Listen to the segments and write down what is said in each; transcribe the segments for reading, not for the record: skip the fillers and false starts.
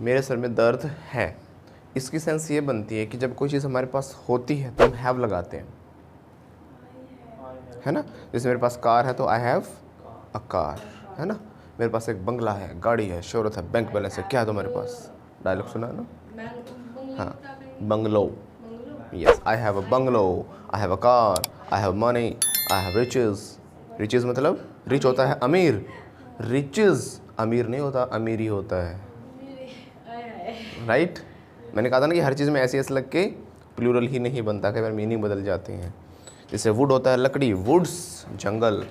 मेरे सर में दर्द है, इसकी सेंस ये बनती है कि जब कोई चीज़ हमारे पास होती है तो हम हैव लगाते हैं, है ना। जैसे मेरे पास कार है तो आई हैव अ कार, है ना। मेरे पास एक बंगला है, गाड़ी है, शोहरत है, बैंक बैलेंस है, क्या है तुम्हारे पास? डायलॉग सुना है ना? हाँ, bungalow. Yes, I have a bungalow, I have a car, I have money, I have riches. Riches मतलब रिच होता है अमीर, रिचेस अमीर नहीं होता, अमीर ही होता है, राइट। मैंने कहा था ना कि हर चीज़ में ऐसे ऐसे लग के प्लूरल ही नहीं बनता, कई बार मीनिंग बदल जाते हैं। जैसे वुड होता है लकड़ी, वुड्स जंगल,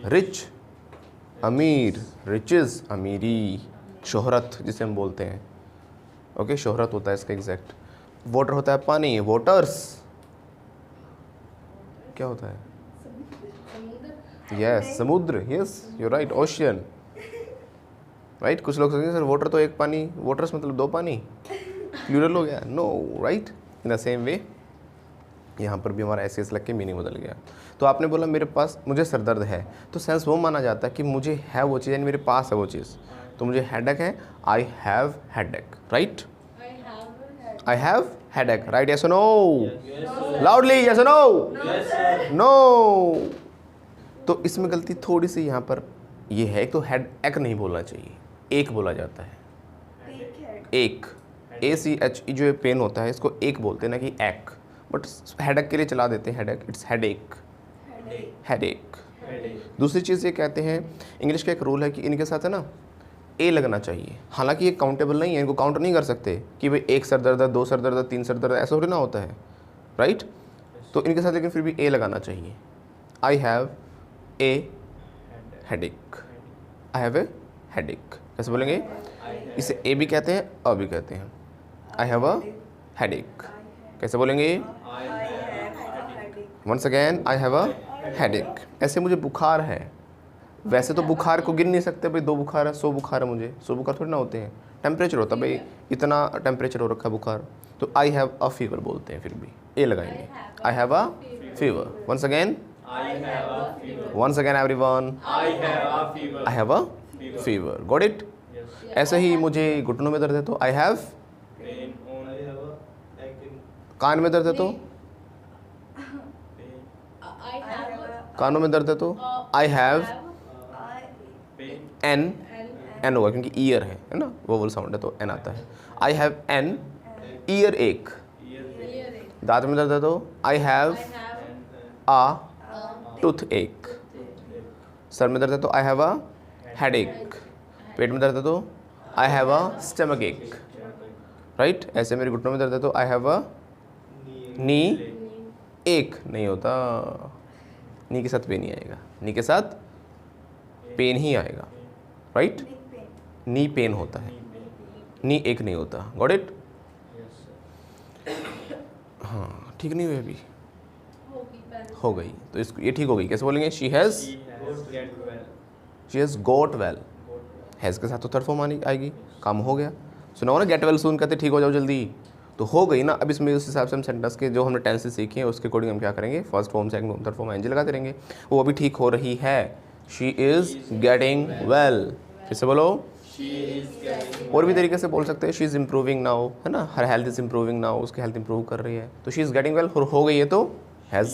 रिच अमीर, रिचेस अमीरी, शोहरत जिसे हम बोलते हैं, ओके, शोहरत होता है इसका एग्जैक्ट। वाटर होता है पानी, वाटर्स क्या होता है? यस, समुद्र, yes you right, ocean, right. कुछ लोग सोचेंगे सर वाटर तो एक पानी, वाटर्स मतलब दो पानी, प्लूरल हो गया, no, right. In the same way यहाँ पर भी हमारा ऐसे लग के मीनिंग बदल गया। तो आपने बोला मेरे पास, मुझे सर दर्द है, तो सेंस वो माना जाता है कि मुझे है वो चीज़, यानी मेरे पास है वो चीज़। तो मुझे हेडेक है, I have headache, right. I have headache, right, yes और नो? लाउडली, यस और नो? नो। तो इसमें गलती थोड़ी सी यहाँ पर ये है, तो हेड एक नहीं बोलना चाहिए, एक बोला जाता है, एक, ACH जो पेन होता है इसको एक बोलते हैं ना कि एक, बट हेडेक के लिए चला देते हैं हेडेक, इट्स हेडेक, हेडेक। दूसरी चीज़ ये कहते हैं, इंग्लिश का एक रूल है कि इनके साथ है ना ए लगना चाहिए। हालांकि ये काउंटेबल नहीं है, इनको काउंट नहीं कर सकते कि भाई एक सर दर्द है, दो सर दर्द है, तीन सर दर्द है, ऐसा थोड़ी ना होता है, राइट। तो इनके साथ लेकिन फिर भी ए लगाना चाहिए। I have a headache, I have a headache, कैसे बोलेंगे? इसे ए भी कहते हैं, अ भी कहते हैं। आई हैव अ हेडेक, कैसे बोलेंगे? Once again, I have a headache. ऐसे मुझे बुखार है, वैसे तो बुखार को गिन नहीं सकते भाई, 2 बुखार है, 100 बुखार है मुझे, 100 बुखार थोड़ी ना होते हैं, टेम्परेचर होता है भाई, इतना टेम्परेचर हो रखा है बुखार। तो आई हैव अ फीवर बोलते हैं, फिर भी ए लगाएंगे, I have a fever. Once again, once again everyone, I have a fever, got it. ऐसे ही मुझे घुटनों में दर्द है तो आई हैव, कान में दर्द है तो, कानों में दर्द है तो आई हैव एन, एन होगा क्योंकि ईयर है ना, वोवल साउंड है तो एन आता है। आई हैव एन ईयर एक, दांत में दर्द है तो आई हैव आ टूथ एक, सर में दर्द है तो आई हैव अ हेड एक, पेट में दर्द है तो आई हैव अ स्टमक एक, राइट। ऐसे मेरे घुटनों में दर्द है तो आई हैव अ नी एक, नहीं होता, नी के साथ पेन ही आएगा, नी के साथ पेन ही आएगा, राइट। नी पेन होता है, नी एक नहीं होता, गॉट इट। हाँ, ठीक नहीं हुई अभी, हो गई तो इसको ये ठीक हो गई, कैसे बोलेंगे? She has got well, has के साथ तो थर्ड फॉर्म आएगी, काम हो गया। सुना ना गेट वेल सून, कहते ठीक हो जाओ जल्दी, तो हो गई ना। अब इसमें उस हिसाब से हम सेंटेंस के जो हमने टेंसेस सीखे हैं उसके अकॉर्डिंग हम क्या करेंगे, first form, second form, third form एनजी लगाते रहेंगे। वो अभी ठीक हो रही है, शी इज़ गेटिंग वेल, किससे बोलो? और भी तरीके से बोल सकते हैं, शी इज़ इम्प्रूविंग नाउ, है ना, हर हेल्थ इज़ इम्प्रूविंग नाउ, उसकी हेल्थ इंप्रूव कर रही है, तो शी इज़ गेटिंग वेल हो गई है तो हैज़,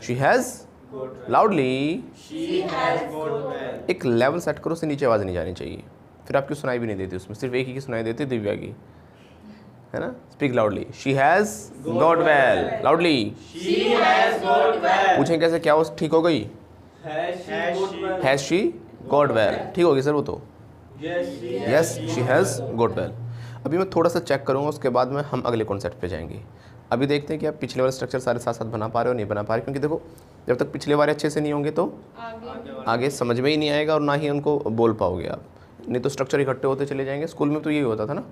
शी हैज़ लाउडली, एक लेवल सेट करो, उससे नीचे आवाज़ नहीं जानी चाहिए, फिर आपकी सुनाई भी नहीं देती उसमें, सिर्फ एक ही की सुनाई देती, दिव्या की, है ना। Speak loudly, she has got well, loudly, पूछें कैसे, क्या वो ठीक हो गई? हैज़ शी गॉट वेल, ठीक होगी सर वो तो, yes she has got well. अभी मैं थोड़ा सा चेक करूँगा, उसके बाद में हम अगले कॉन्सेप्ट पे जाएंगे। अभी देखते हैं कि आप पिछले वाले स्ट्रक्चर सारे साथ साथ बना पा रहे हो नहीं बना पा रहे, क्योंकि देखो जब तक पिछले वाले अच्छे से नहीं होंगे तो आगे समझ में ही नहीं आएगा और ना ही उनको बोल पाओगे आप, नहीं तो स्ट्रक्चर इकट्ठे होते चले जाएंगे। स्कूल में तो यही होता था ना,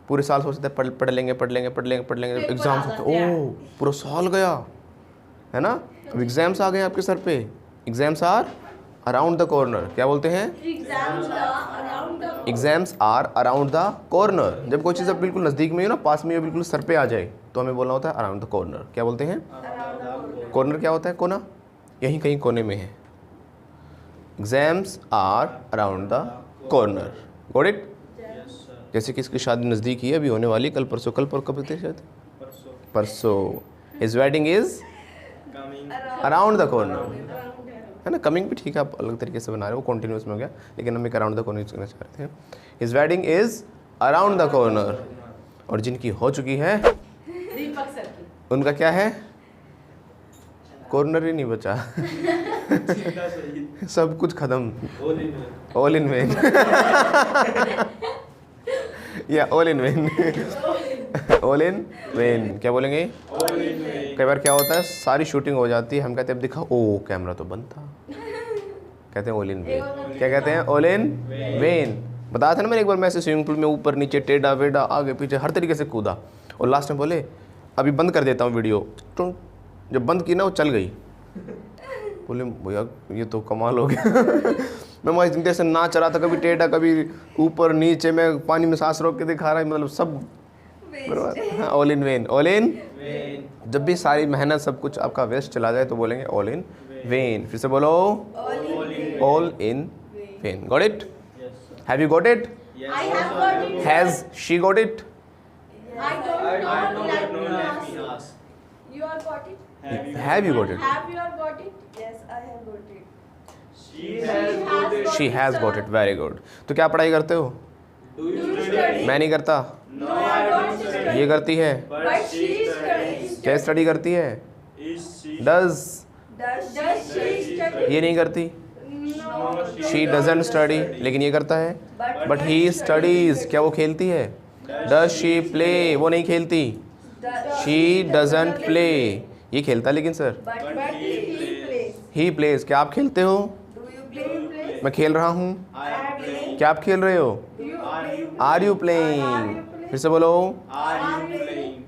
पूरे साल सोचते पढ़ लेंगे, जब एग्ज़ाम्स होते ओह पूरा साल गया, है ना। अब एग्ज़ाम्स आ गए आपके सर पे, exams are around the corner, क्या बोलते हैं? Exams are around the corner. जब कोई चीज़ अब बिल्कुल नज़दीक में हो ना, पास में हो, बिल्कुल सर पे आ जाए, तो हमें बोलना होता है अराउंड द कॉर्नर। क्या बोलते हैं? कॉर्नर क्या होता है? कोना, यहीं कहीं कोने में है। Exams are around the corner, got it? जैसे कि इसकी शादी नज़दीक ही है, अभी होने वाली, कल परसों, कब थे शायद? परसों. His wedding is around the corner, है ना? कमिंग भी ठीक है, आप अलग तरीके से बना रहे हो, कॉन्टिन्यूस में हो गया, लेकिन हम एक अराउंड द कॉर्नर यूज करना चाहते हैं. His wedding is around the corner. और जिनकी हो चुकी है दीपक सर की, उनका क्या है? कॉर्नर ही नहीं बचा. सब कुछ खत्म. All in vain. या all in vain. All in vain. क्या बोलेंगे? कई बार क्या होता है, सारी शूटिंग हो जाती है, हम कहते हैं अब दिखा, ओ कैमरा तो बंद था. कहते हैं ऑल इन वेन. क्या कहते हैं? All in when. बताया था ना मैंने एक बार, मैं ऐसे स्विमिंग पूल में ऊपर नीचे टेढ़ा वेढ़ा आगे पीछे हर तरीके से कूदा, और लास्ट में बोले अभी बंद कर देता हूँ वीडियो. तो जब बंद की ना वो चल गई. बोले भैया ये तो कमाल हो गया. मैं वहाँ इतनी देर से नाच रहा था, कभी टेढ़ा कभी ऊपर नीचे, मैं पानी में सांस रोक के दिखा रहा है, मतलब सब बराबर. हाँ, ऑल इन वेन. ऑल इन, जब भी सारी मेहनत सब कुछ आपका वेस्ट चला जाए तो बोलेंगे ऑल इन वेन. फिर से बोलो all in when. Got it? Have you got it? I have got it. Has she got it? I don't know. Let me ask. You are got it? Have you got it? Have you are got it? Yes, I have got it. She has got it. Very good. तो क्या पढ़ाई करते हो? Do you study? मैं नहीं करता. No, I don't study. ये करती है. But she studies. क्या स्टडी करती है? डज. Does she study? ये नहीं करती. No. She doesn't study. लेकिन ये करता है. But he studies. क्या वो खेलती है? Does she play. वो नहीं खेलती. She doesn't play. ये खेलता है लेकिन sir. But he plays. He plays. क्या आप खेलते हो? Do you play? मैं खेल रहा हूँ. I am playing. क्या आप खेल रहे हो? Do you play? Are you playing. फिर से बोलो. Are you playing?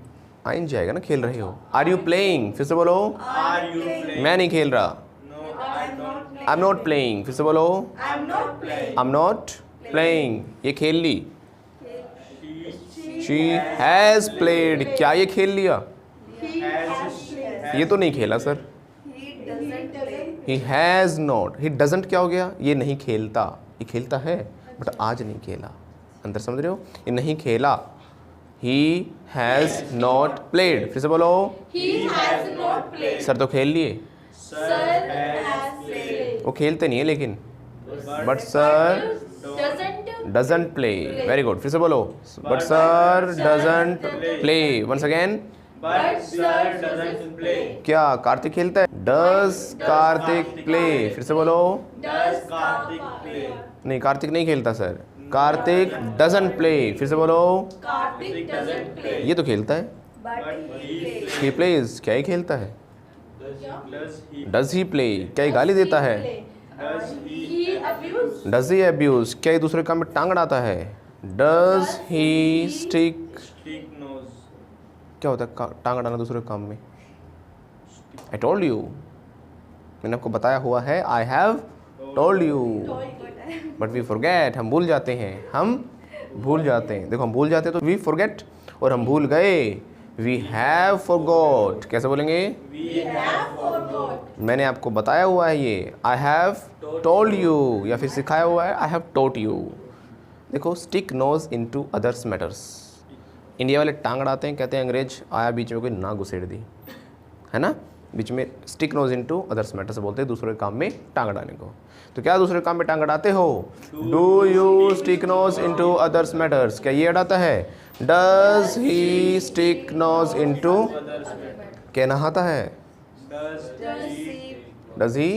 आइन जाएगा ना, खेल रहे हो. Are you playing. फिर से बोलो. Are you playing? मैं नहीं खेल रहा. No, I'm not playing. I am not playing. फिर से बोलो. I'm not playing. I am not playing. ये खेल ली. She has played. क्या ये खेल लिया? He has played. ये तो नहीं खेला sir. He doesn't play. He has not. He doesn't क्या हो गया? ये नहीं खेलता. ये खेलता है बट आज नहीं खेला. अंदर समझ रहे हो? ये नहीं खेला. He has not played. फिर से बोलो. He has not played. Sir तो खेल लिए. Sir has played. वो खेलते नहीं है लेकिन. But sir Doesn't. Doesn't play. Very good. फिर से बोलो. But sir doesn't play. Once again. But sir doesn't play. क्या कार्तिक खेलता है? Does Kartik play. फिर से बोलो. Does Karthik play? नहीं, कार्तिक नहीं खेलता सर. Kartik doesn't play. फिर से बोलो. Karthik doesn't play. ये तो खेलता है. But he plays. He plays. क्या ही खेलता है? Does he play. क्या ही गाली देता है? He abuse. Does he abuse. क्या ही दूसरे काम में टांग अड़ाता है? Does he stick. क्या होता है टांग अड़ाना दूसरे काम में? I told you. मैंने आपको बताया हुआ है. I have told you. But we forget. हम भूल जाते हैं. हम भूल जाते हैं. देखो, हम भूल जाते हैं तो वी फॉरगेट, और हम भूल गए वी हैव फॉरगॉट. कैसे बोलेंगे? We have forgot. मैंने आपको बताया हुआ है ये. आई हैव टोल्ड यू, या फिर सिखाया हुआ है आई हैव टोट यू. देखो, stick nose into others matters. India वाले टांग अड़ाते हैं, कहते हैं अंग्रेज आया बीच में कोई ना घुसेड़ दी, है ना. बीच में stick nose into others matters बोलते हैं दूसरे काम में टांग अड़ाने को. तो क्या दूसरे काम में टांग अड़ाते हो? Do you stick nose into others matters. क्या ये अड़ाता है? Does he stick nose into. क्या नहाता है? Does he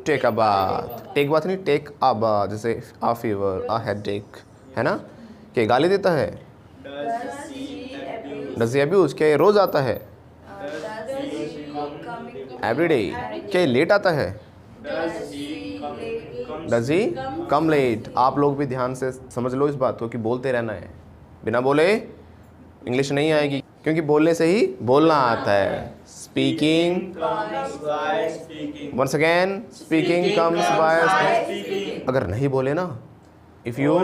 take a bath. Take bath नहीं, टेक अ बाथ. जैसे आ फीवर, आ हेडेक, है ना. क्या गाली देता है? Does he abuse. क्या ये रोज आता है? Every day. क्या ये लेट आता है? Does he come late. आप लोग भी ध्यान से समझ लो इस बात को कि बोलते रहना है. बिना बोले इंग्लिश नहीं आएगी, क्योंकि बोलने से ही बोलना आता है. Speaking. Once again. Speaking comes by. अगर नहीं बोले ना, इफ यू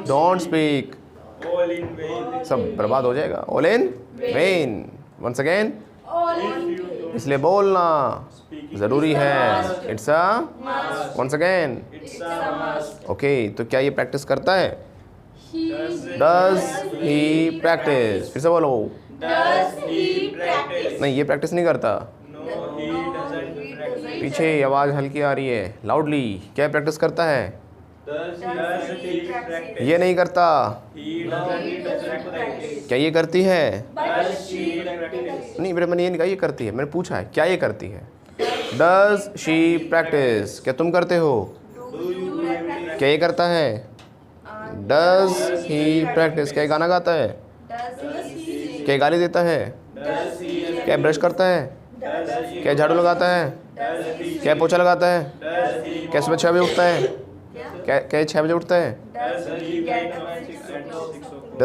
डोंट स्पीक, सब बर्बाद हो जाएगा. All in vain. Once again. All in vain. इसलिए बोलना ज़रूरी है। It's a once again. Okay, तो क्या ये प्रैक्टिस करता है? Does he practice? फिर से बोलो। नहीं, ये प्रैक्टिस नहीं करता। पीछे आवाज़ हल्की आ रही है, लाउडली। क्या प्रैक्टिस करता है? ये नहीं करता। क्या ये करती है? नहीं, मैंने ये नहीं कहा ये करती है, मैंने पूछा है क्या ये करती है। Does she practice? क्या तुम करते हो? क्या ये करता है? Does he practice? क्या गाना गाता है? क्या गाली देता है? क्या ब्रश करता है? क्या झाड़ू लगाता है? क्या पोछा लगाता है? क्या सुबह 6 बजे उठता है? क्या 6 बजे उठता है? Does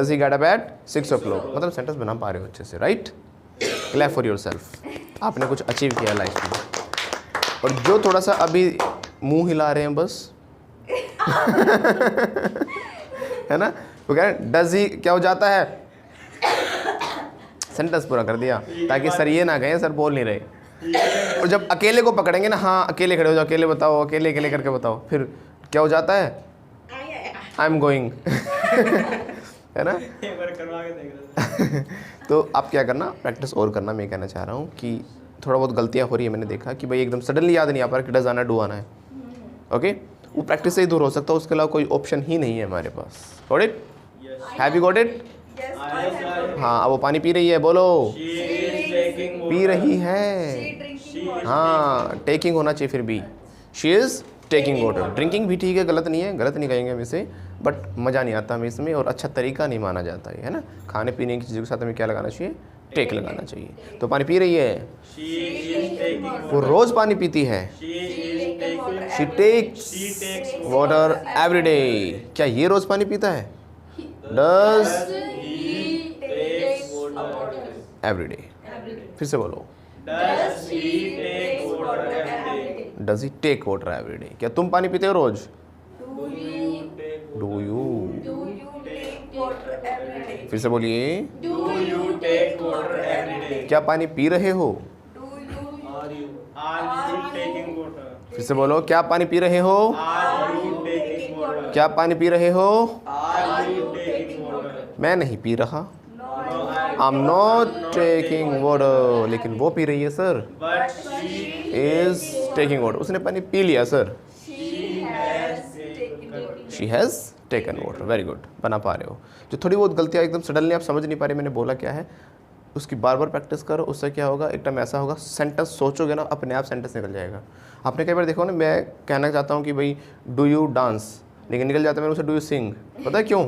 he get up at 6 o'clock? मतलब सेंटेंस बना पा रहे हो अच्छे से, राइट? Clap for yourself. आपने कुछ अचीव किया लाइफ में। और जो थोड़ा सा अभी मुंह हिला रहे हैं बस है ना, वो कह रहे हैं डज ही क्या हो जाता है? सेंटेंस पूरा कर दिया, ताकि सर ये ना कहें सर बोल नहीं रहे। और जब अकेले को पकड़ेंगे ना, हाँ अकेले खड़े हो जाओ, अकेले बताओ, अकेले अकेले करके बताओ, फिर क्या हो जाता है? आई एम गोइंग है ना। तो आप क्या करना, प्रैक्टिस और करना। मैं कहना चाह रहा हूँ कि थोड़ा बहुत गलतियाँ हो रही है। मैंने देखा कि भाई एकदम सडनली याद नहीं आ पा रहा कि डज आना डू आना है। ओके, वो प्रैक्टिस से ही दूर हो सकता है, उसके अलावा कोई ऑप्शन ही नहीं है हमारे पास। Got it? Have you got it? हाँ, अब वो पानी पी रही है, बोलो। पी रही है। हाँ, टेकिंग होना चाहिए फिर भी। She is taking water. Drinking भी ठीक है, गलत नहीं है, गलत नहीं कहेंगे हम इसे, बट मज़ा नहीं आता हमें इसमें, और अच्छा तरीका नहीं माना जाता है ना। खाने पीने की चीज़ों के साथ हमें क्या लगाना चाहिए? टेक लगाना चाहिए। तो पानी पी रही है, वो रोज़ पानी पीती है। She takes water every day. क्या ये रोज़ पानी पीता है? Does every day. फिर से बोलो। Does he take water every day? क्या तुम पानी पीते हो रोज? Do you? फिर से बोलिए। क्या पानी पी रहे हो? फिर से बोलो। क्या पानी पी रहे हो? क्या पानी पी रहे हो? मैं नहीं पी रहा। आई एम नॉट टेकिंग वाटर। लेकिन वो पी रही है सर। Is taking water. उसने पानी पी लिया sir. She has taken water. Very good, बना पा रहे हो। जो थोड़ी बहुत गलतियाँ एकदम सडनली आप समझ नहीं पा रहे मैंने बोला क्या है, उसकी बार बार प्रैक्टिस करो। उससे क्या होगा, एक टाइम ऐसा होगा सेंटेंस सोचोगे ना, अपने आप सेंटेंस निकल जाएगा। आपने कई बार देखो ना, मैं कहना चाहता हूँ कि भाई डू यू डांस, लेकिन निकल जाता है मेरे उसे डू यू सिंग। पता है क्यों?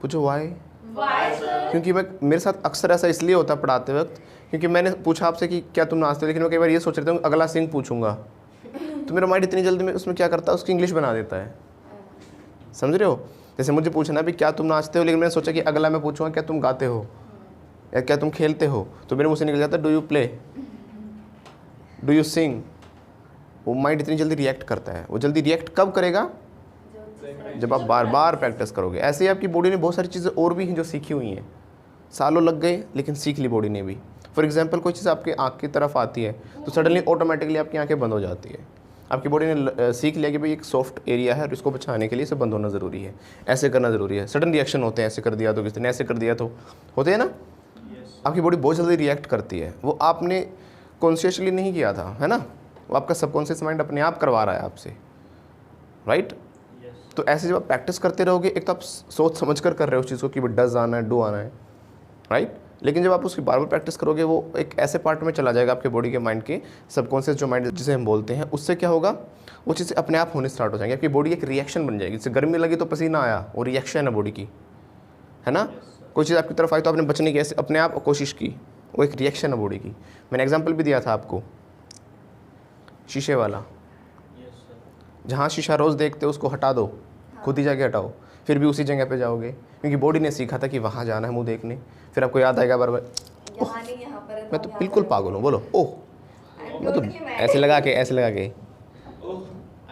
पूछो वाई? क्योंकि मेरे साथ अक्सर ऐसा इसलिए होता है पढ़ाते वक्त, क्योंकि मैंने पूछा आपसे कि क्या तुम नाचते हो, लेकिन मैं कई बार ये सोच रहा हूँ अगला सिंग पूछूंगा, तो मेरा माइंड इतनी जल्दी में उसमें क्या करता है, उसकी इंग्लिश बना देता है। समझ रहे हो? जैसे मुझे पूछना भी क्या तुम नाचते हो, लेकिन मैंने सोचा कि अगला मैं पूछूंगा क्या तुम गाते हो या क्या तुम खेलते हो, तो मेरे मुँह से निकल जाता है do you play, do you sing. वो माइंड इतनी जल्दी रिएक्ट करता है। वो जल्दी रिएक्ट कब करेगा? जब आप बार बार प्रैक्टिस करोगे। ऐसे ही आपकी बॉडी ने बहुत सारी चीज़ें और भी हैं जो सीखी हुई हैं, सालों लग गए लेकिन सीख ली बॉडी ने भी। फॉर एग्जांपल कोई चीज़ आपके आँख की तरफ आती है तो सडनली ऑटोमेटिकली आपकी आंखें बंद हो जाती है। आपकी बॉडी ने सीख लिया कि भाई एक सॉफ्ट एरिया है और इसको बचाने के लिए इसे बंद होना ज़रूरी है, ऐसे करना ज़रूरी है। सडन रिएक्शन होते हैं, ऐसे कर दिया तो किसी ने, ऐसे कर दिया तो होते हैं ना। आपकी बॉडी बहुत जल्दी रिएक्ट करती है। वो आपने कॉन्शियसली नहीं किया था, है ना, वो आपका सबकॉन्शियस माइंड अपने आप करवा रहा है आपसे, राइट। तो ऐसे जब आप प्रैक्टिस करते रहोगे, एक तो आप सोच समझ कर रहे हो उस चीज़ को कि डज आना है, डू आना है, राइट। लेकिन जब आप उसकी बार बार प्रैक्टिस करोगे, वो एक ऐसे पार्ट में चला जाएगा आपके बॉडी के माइंड के, सबकॉन्शियस जो माइंड जिसे हम बोलते हैं, उससे क्या होगा, वो चीज़ें अपने आप होने स्टार्ट हो जाएंगी। आपकी बॉडी एक रिएक्शन बन जाएगी। जैसे गर्मी लगी तो पसीना आया, वो रिएक्शन है बॉडी की, है ना। कोई चीज़ आपकी तरफ आई तो आपने बचने की ऐसे अपने आप कोशिश की, वो एक रिएक्शन है बॉडी की। मैंने एग्जाम्पल भी दिया था आपको, शीशे वाला। जहाँ शीशा रोज़ देखते हो उसको हटा दो, खुद ही जाके हटाओ, फिर भी उसी जगह पे जाओगे, क्योंकि बॉडी ने सीखा था कि वहाँ जाना है मुंह देखने। फिर आपको याद आएगा बार बार, मैं तो बिल्कुल पागल हूँ, बोलो ओह, मैं तो ऐसे लगा के आई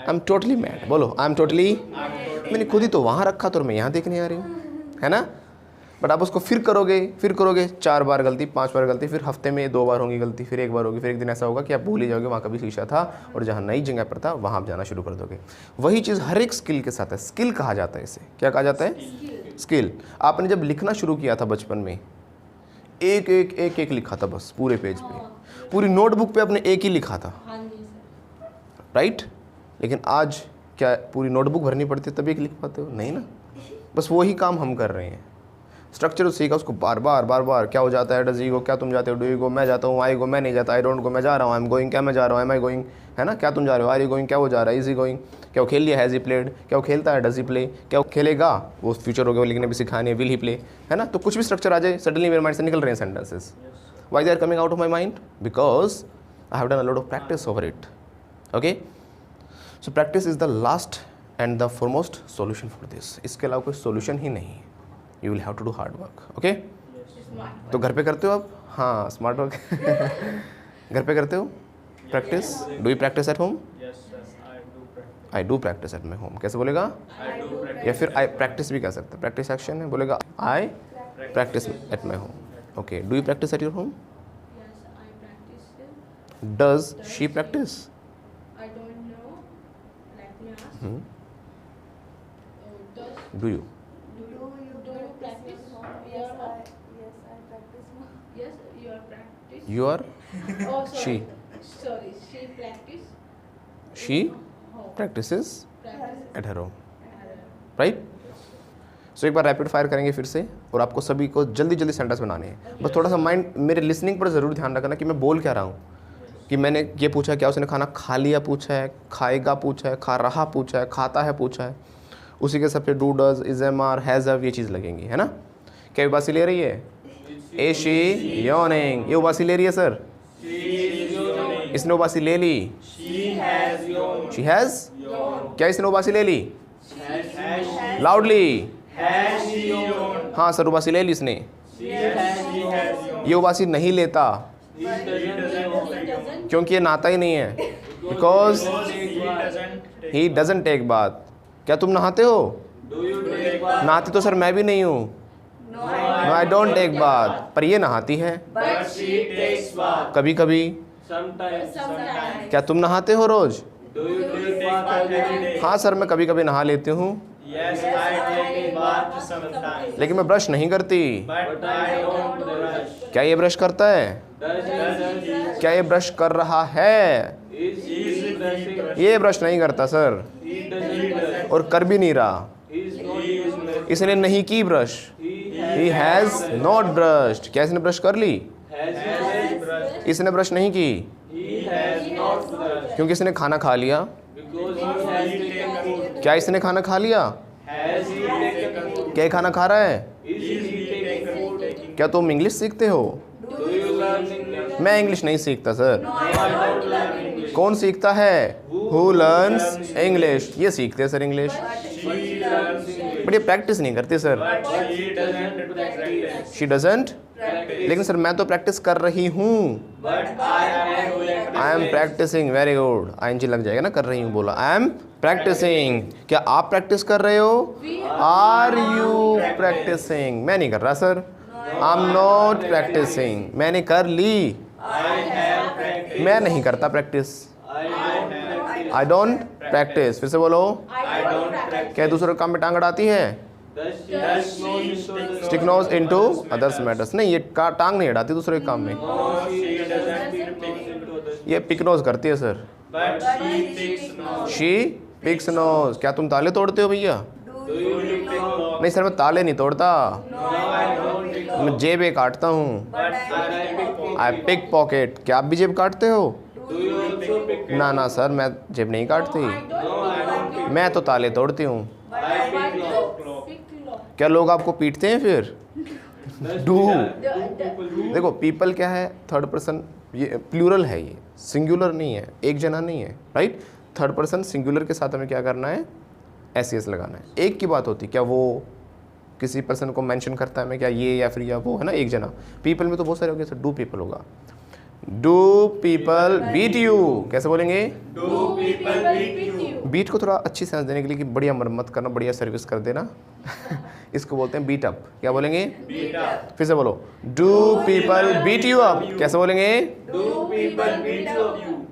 एम टोटली मैड, बोलो आई एम टोटली। मैंने खुद ही तो वहाँ रखा तो मैं यहाँ देखने आ रही हूँ, है ना। बट आप उसको फिर करोगे 4 बार गलती, 5 बार गलती, फिर हफ्ते में 2 बार होगी गलती, फिर 1 बार होगी, फिर एक दिन ऐसा होगा कि आप भूल ही जाओगे वहाँ कभी शीशा था, और जहाँ नई जगह पर था वहाँ आप जाना शुरू कर दोगे। वही चीज़ हर एक स्किल के साथ है। स्किल कहा जाता है इसे, क्या कहा जाता है? स्किल। आपने जब लिखना शुरू किया था बचपन में, एक लिखा था बस पूरे पेज पे, पूरी नोटबुक पे आपने एक ही लिखा था, राइट? लेकिन आज क्या पूरी नोटबुक भरनी पड़ती है तभी एक लिख पाते हो? नहीं ना। बस वही काम हम कर रहे हैं। स्ट्रक्चर तो सीखा, उसको बार बार क्या हो जाता है, डज ही गो, क्या तुम जाते हो, डू यू गो, मैं जाता हूँ, आई गो, मैं नहीं जाता, आई डोंट गो, मैं जा रहा हूँ, आई एम गोइंग, क्या मैं जा रहा हूँ, एम आई गोइंग, है ना? क्या तुम जा रहे हो, आर यू गोइंग, क्या वो जा रहा है, इज ही गोइंग, क्या वो खेल लिया, हैज़ ही प्लेड, क्या वो खेलता है, डज ही प्ले, क्या वो खेलेगा, वो फ्यूचर हो गया, वो लिखने भी सिखानी है, विल ही प्ले, है ना? तो कुछ भी स्ट्रक्चर आ जाए सडनली मेरे माइंड से निकल रहे हैं sentences. Why they are coming out of my mind? Because I have done a lot of practice over it. Okay, so practice is the last and the foremost solution for this. इसके अलावा कोई solution ही नहीं है। You will have to do hard work. Okay, तो घर पे करते हो आप? हाँ, स्मार्ट वर्क घर पे करते हो practice? Do you practise at home? I do practice at my home. कैसे बोलेगा? या फिर आई प्रैक्टिस भी कह सकते हैं, प्रैक्टिस एक्शन है, बोलेगा I practise at my home. Okay, do you practise at your home? Does she practise? Do you? You are? She. Sorry, she practice. She practices at her home. Right? सो एक बार rapid fire करेंगे फिर से, और आपको सभी को जल्दी जल्दी सेंटेंस बनाने हैं। बस थोड़ा सा माइंड मेरे लिसनिंग पर ज़रूर ध्यान रखना कि मैं बोल क्या रहा हूँ। कि मैंने ये पूछा क्या उसने खाना खा लिया पूछा है, खाएगा पूछा है, खा रहा पूछा है, खाता है पूछा है, उसी के सब पे do, does, is, am, are, has, have ये चीज़ लगेंगी, है ना? क्या उबासी ले रही है? ए शी यॉर्निंग। ये उबासी ले रही है सर? इसने उबासी ले ली। She has. क्या इसने उबासी ले ली? लाउडली। हाँ सर, उबासी ले ली इसने। ये उबासी नहीं लेता क्योंकि ये नहाता ही नहीं है। Because he doesn't take bath. क्या तुम नहाते हो? नहाती तो सर मैं भी नहीं हूँ। No I don't take bath. पर ये नहाती है कभी कभी। क्या तुम नहाते हो रोज? हाँ सर मैं कभी कभी नहा लेती हूँ, लेकिन मैं ब्रश नहीं करती। क्या ये ब्रश करता है? क्या ये ब्रश कर रहा है? ये ब्रश नहीं करता सर, और कर भी नहीं रहा। इसने नहीं की brush. He has not brushed। क्या इसने ब्रश कर ली? इसने ब्रश नहीं की क्योंकि इसने खाना खा लिया। क्या इसने खाना खा लिया? क्या ये खाना खा रहा है? क्या तुम इंग्लिश सीखते हो? मैं इंग्लिश नहीं सीखता सर। कौन सीखता है? Who learns English। ये सीखते हैं सर इंग्लिश, बट ये प्रैक्टिस नहीं करते सर। She doesn't। लेकिन सर मैं तो प्रैक्टिस कर रही हूँ। I am practising. Very good. ING लग जाएगा ना, कर रही हूँ बोला। I am practising. क्या आप प्रैक्टिस कर रहे हो? Are you practising? मैं नहीं कर रहा sir. I am not practising. मैंने कर ली। मैं नहीं करता प्रैक्टिस। I don't practice. फिर से बोलो। क्या दूसरे काम में टांग अड़ाती है? Stick nose into others matters. नहीं, ये टांग नहीं अड़ाती दूसरे के काम में। ये पिक नोज करती है सर। She pics knows. क्या तुम ताले तोड़ते हो भैया? नहीं सर मैं ताले नहीं तोड़ता, मैं जेबें काटता हूँ। I pick pocket. क्या आप भी जेब काटते हो? ना ना सर मैं जेब नहीं काटती, मैं तो ताले तोड़ती हूँ। क्या लोग आपको पीटते हैं फिर? डू। देखो पीपल क्या है? थर्ड पर्सन, ये प्लूरल है, ये सिंगुलर नहीं है, एक जना नहीं है, राइट? थर्ड पर्सन सिंगुलर के साथ हमें क्या करना है? एस लगाना है। एक की बात होती, क्या वो किसी पर्सन को मेंशन करता है मैं, क्या ये या फिर या वो, है ना, एक जना। पीपल में तो बहुत सारे हो गए सर। डू पीपल होगा। Do people beat you? कैसे बोलेंगे? बीट को थोड़ा अच्छी सेंस देने के लिए कि बढ़िया मरम्मत करना, बढ़िया सर्विस कर देना इसको बोलते हैं बीट अप। क्या बोलेंगे? Beat up. फिर से बोलो, do people beat you up. कैसे बोलेंगे? Do people beat you?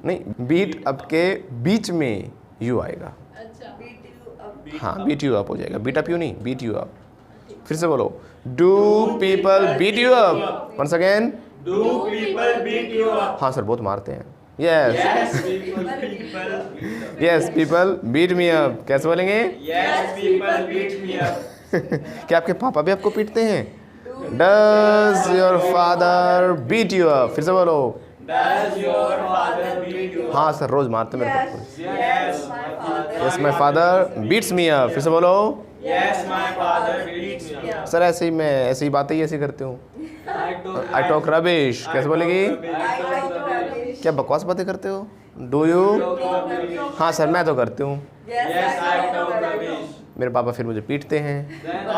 नहीं, बीट अप के बीच में यू आएगा। अच्छा. Beat you up. हाँ, बीट यू अप हो जाएगा, बीट अप यू नहीं, बीट यू अप। फिर से बोलो, do people beat you up. Once again, Do people beat you up? हाँ सर बहुत मारते हैं। Yes Yes, people beat up. Yes, people beat me up. कैसे बोलेंगे? Yes, people beat me up. क्या आपके पापा भी आपको पीटते हैं? Does your father beat you up. फिर से बोलो, Does your father beat you up? हाँ सर रोज मारते हैं मेरे पापा। Yes, my father. Yes my father beats me up. फिर से बोलो, Yes, my father beats me up. Sir ऐसे ही मैं ऐसे ही बातें ही ऐसी करती हूँ। I talk rubbish. कैसे बोलेगी? क्या बकवास बातें करते हो? Do you? हाँ सर मैं तो करती हूँ। Yes, I talk rubbish. मेरे पापा फिर मुझे पीटते हैं।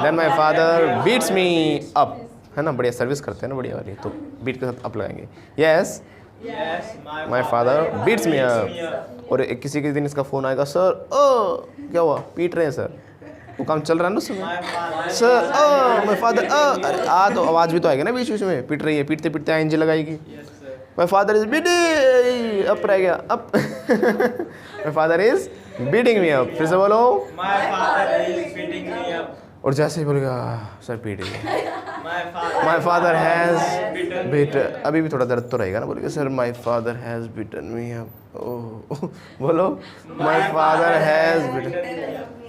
Then my father beats me up. है ना, बढ़िया सर्विस करते हैं ना, बढ़िया वाली, तो बीट के साथ अप लगाएंगे। Yes Yes, my father beats me up. और किसी के दिन इसका फ़ोन आएगा, सर क्या हुआ, पीट रहे हैं सर, वो काम चल रहा है ना उसमें। My father. Sir my father अरे तो आवाज़ भी तो आएगी ना बीच बीच में, पीट रही है, पीटते पीटते आएंजे लगाएगी। Yes, sir. My father is beating up, रह गया up my father is beating me up. फिर से बोलो, My father is beating me up. और जैसे ही बोलेगा सर पीट रही है। My my father has beaten me beat, अभी भी थोड़ा दर्द तो रहेगा ना, बोलेगा sir my father has beaten me up. Oh बोलो, माई फादर हैज़ बीटन।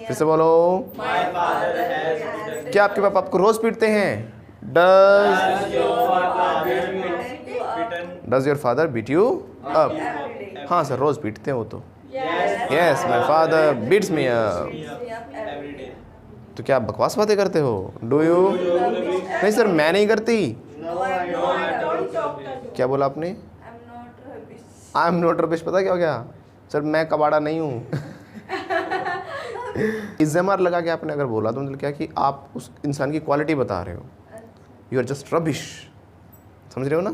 फिर से बोलो, My father has beaten. क्या आपके पापा आपको रोज़ पीटते हैं? Does Does your father beaten? Does your father beat you up? हाँ सर रोज़ पीटते हैं वो तो। Yes. Yes my father beats me up. Me up every day. तो क्या आप बकवास बातें करते हो? Do you? नहीं सर मैं नहीं करती। No, I don't. क्या बोला आपने? आई एम नॉट रबिश। पता क्या हो गया सर, मैं कबाड़ा नहीं हूँ इज़्ज़मार लगा के आपने अगर बोला तो मतलब क्या कि आप उस इंसान की क्वालिटी बता रहे हो। यू आर जस्ट रबिश, समझ रहे हो ना?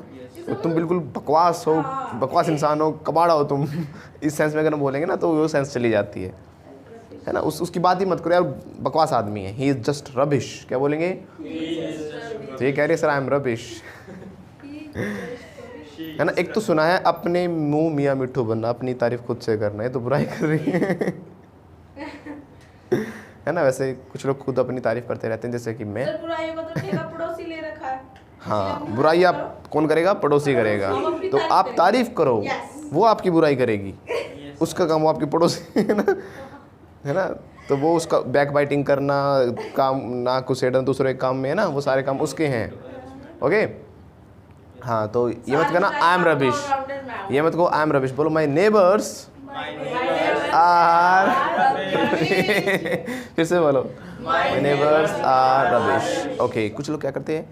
तो तुम बिल्कुल बकवास हो, बकवास इंसान हो, कबाड़ा हो तुम इस सेंस में अगर हम बोलेंगे ना तो वो सेंस चली जाती है ना। उसकी बात ही मत करो यार, बकवास आदमी है, ही इज़ जस्ट रबिश। क्या बोलेंगे? तो ये कह रही है सर आई एम रबिश है ना। एक तो सुना है अपने मुंह मियाँ मिट्ठू बनना, अपनी तारीफ खुद से करना, है तो बुराई कर रही है ना। वैसे कुछ लोग खुद अपनी तारीफ करते रहते हैं, जैसे कि मैं। सर बुराइयों का तो ठेका पड़ोसी ले रखा है। हाँ, बुराई आप कौन करेगा? पड़ोसी करेगा। तो आप तारीफ करो, वो आपकी बुराई करेगी, उसका काम वो आपकी पड़ोसी है ना। तो वो उसका बैक बाइटिंग करना, काम ना कुसेड़ना दूसरे काम में है ना, वो सारे काम उसके हैं। ओके हाँ, तो ये मत कहना आई एम रबिश, ये मत कहो आई एम रबिश, बोलो माई नेबर्स आर फिर से बोलो my neighbours are rubbish. Okay, कुछ लोग क्या करते हैं,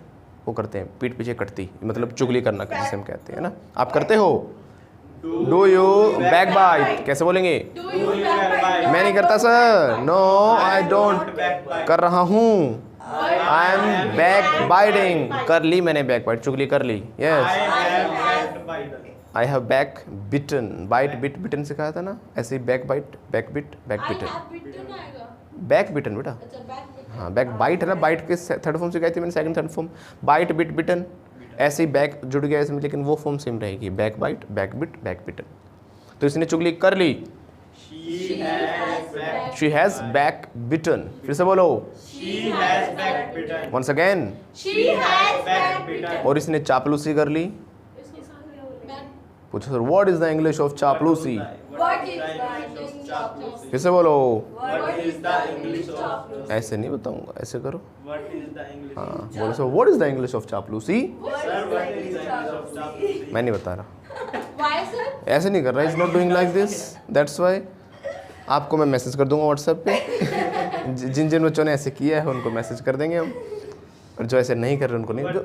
वो करते हैं पीठ पीछे कटती, मतलब चुगली करना जिसे हम कहते हैं ना। आप करते हो? Do you backbite? कैसे बोलेंगे? मैं नहीं करता सर, नो आई डोंट कर रहा हूँ, आई एम बैक बाइटिंग। कर ली मैंने बैक बाइट, चुगली कर ली। Yes I have backbitten, bite bit bitten सिखाया था ना, ऐसे ही backbite, backbit, backbitten, backbitten बेटा। हाँ बैक बाइट है ना, बाइट के थर्ड फॉर्म सिखाई थी मैंने, second third form bite bit bitten, ऐसे ही बैक जुड़ गया इसमें, लेकिन वो फॉर्म सेम रहेगी, backbite, backbit, backbitten. तो इसने चुगली कर ली, शी हैज बैक बिटन। फिर से बोलो, वंस अगेन। और इसने चापलूसी कर ली। पूछो sir what is the English of चापलूसी? फिर से बोलो, ऐसे नहीं बताऊंगा, ऐसे करो। हाँ बोलो sir what is the English of चापलूसी? मैं नहीं बता रहा, ऐसे नहीं कर रहा, is not doing like this, that's why. आपको मैं मैसेज कर दूंगा व्हाट्सएप पे, जिन जिन बच्चों ने ऐसे किया है उनको मैसेज कर देंगे हम, और जो ऐसे नहीं कर रहे उनको नहीं। जो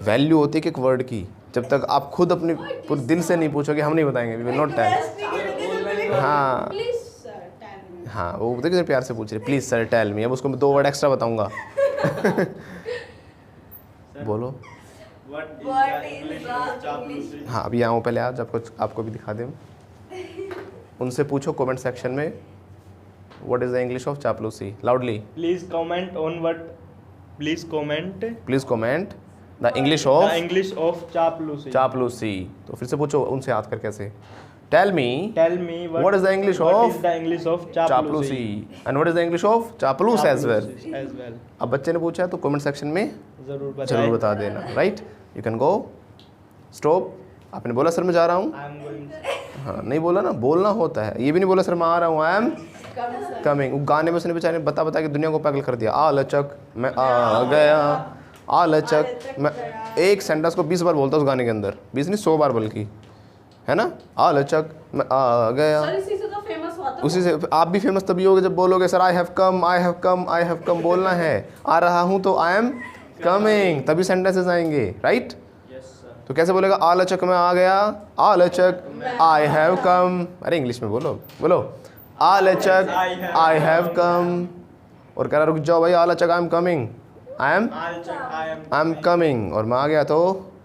वैल्यू होती है कि एक वर्ड की, जब तक आप खुद अपने पूरे दिल से नहीं पूछोगे हम नहीं बताएंगे, वी विल नॉट टेल। हाँ हाँ, वो देखिए प्यार से पूछ रहे प्लीज़ सर टेल मी, अब उसको मैं 2 वर्ड एक्स्ट्रा बताऊंगा बोलो। हाँ अभी यहाँ पहले आज आपको भी दिखा दें, उनसे पूछो कमेंट सेक्शन में what is the English of चापलूसी? Loudly. Please comment on what. Please comment. Please comment the English of The English of चापलूसी. चापलूसी. तो फिर से पूछो उनसे याद कर कैसे. Tell me Tell me what is the English what of is the English of चापलूसी चापलूसी. and what is the English of चापलूस as well. As well. अब बच्चे ने पूछा तो कमेंट सेक्शन में जरूर बताएं. जरूर बता देना. Right, you can go. Stop. आपने बोला सर मैं जा रहा हूँ. I am going. हाँ नहीं बोला ना, बोलना होता है. ये भी नहीं बोला सर मैं आ रहा हूँ. I am coming. गाने में उसने बेचारे ने बता के दुनिया को पागल कर दिया. आ लचक मैं आ गया, आ लचक मैं. एक सेंटेंस को 20 बार बोलता उस गाने के अंदर. 20 नहीं 100 बार बल्कि, है ना. आ लचक मैं आ गया. सर इसी से तो फेमस हुआ था. उसी से आप भी फेमस तभी होगे जब बोलोगे sir I have come, I have come, I have come. बोलना है. आ रहा हूँ तो आई एम कमिंग, तभी सेंटेंसेस आएंगे. राइट. Yes sir. तो कैसे बोलेगा? आ लचक मैं आ गया, आ लचक आई हैव कम. अरे इंग्लिश में बोलो, बोलो. आ लचक आई हैव कम. और कह रहा रुक जाओ भाई, आ लचक I am coming, I am I am coming. और मैं आ गया तो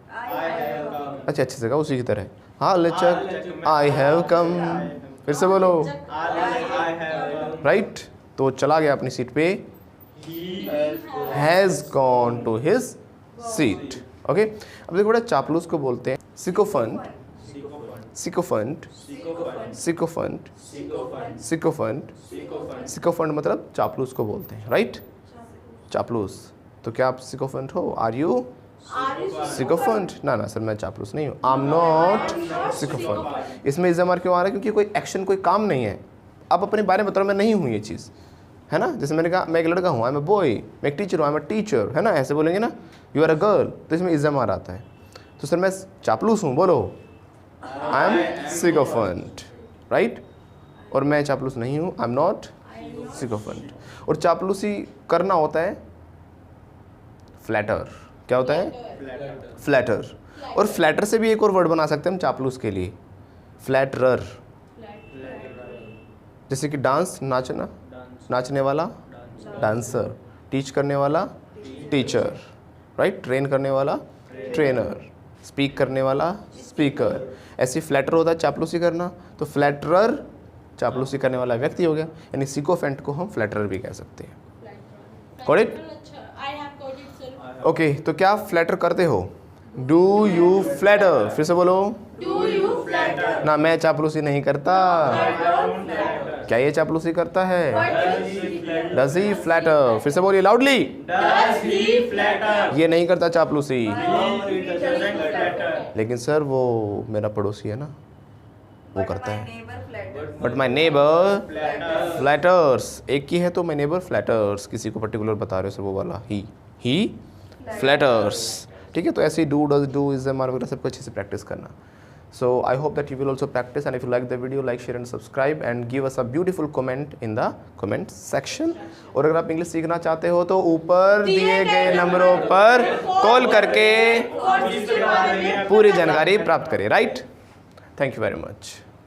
I have come. अच्छे अच्छे से कहा उसी की तरह. हाँ लचक आई हैव कम. फिर से बोलो. I have come. राइट. तो चला गया अपनी सीट पे. He has gone to his seat. Okay. अब देखो बड़ा चापलूस को बोलते हैं सिकोफंट, सिकोफंट, सिकोफंट, सिकोफंट. सिकोफंट मतलब चापलूस को बोलते हैं. राइट. चापलूस. तो क्या आप सिकोफंट हो? Are you sycophant? ना ना सर मैं चापलूस नहीं हूँ. I am not sycophant. इसमें इज़्ज़ामार क्यों आ रहा है? क्योंकि कोई एक्शन, कोई काम नहीं है. आप अपने बारे में बता रहे हो मैं नहीं हूँ ये चीज़, है ना. जैसे मैंने कहा मैं एक लड़का हूँ, आई एम अ बॉय. मैं एक टीचर हूँ, आई एम अ टीचर, है ना. ऐसे बोलेंगे ना. यू आर अ गर्ल, तो इसमें इज़्ज़ामार आता है. तो सर मैं चापलूस हूँ, बोलो आई एम सिकोफंट. राइट. और मैं चापलूस नहीं हूँ, आई एम नॉट सिकोफंट. और चापलूसी करना होता है फ्लैटर. क्या होता है? फ्लैटर. और फ्लैटर से भी एक और वर्ड बना सकते हैं हम चापलूस के लिए, फ्लैटरर. जैसे कि डांस, नाचना, नाचने वाला डांसर, टीच करने वाला टीचर. राइट. ट्रेन करने वाला ट्रेनर, स्पीक करने वाला स्पीकर. ऐसी फ्लैटर होता है चापलूसी करना. तो फ्लैटरर चापलूसी करने वाला व्यक्ति हो गया. यानी सिकोफेंट को हम फ्लैटरर भी कह सकते हैं. Got it? ओके. तो क्या फ्लैटर करते हो? Do you flatter? फिर से बोलो. Do you flatter? ना मैं चापलूसी नहीं करता. क्या ये चापलूसी करता है? Does he flatter? फिर से बोलिए लाउडली. Does he flatter? ये नहीं करता चापलूसी. No, he doesn't flatter. लेकिन सर वो मेरा पड़ोसी है ना, वो करता है. neighbor flatters. But my neighbour Flatters. Flutters. एक ही है तो माई नेबर फ्लैटर्स. किसी को पर्टिकुलर बता रहे हो सर, वो वाला ही फ्लैटर्स. ठीक है. तो ऐसे ही do, does, do, is am are वगैरह सबको अच्छे से प्रैक्टिस करना. So I hope that you will also practice, and if you like the video, like, share and subscribe and give us a beautiful comment in the comment section. और अगर आप English सीखना चाहते हो तो ऊपर दिए गए नंबरों पर कॉल करके पूरी जानकारी प्राप्त करें. Right. Thank you very much.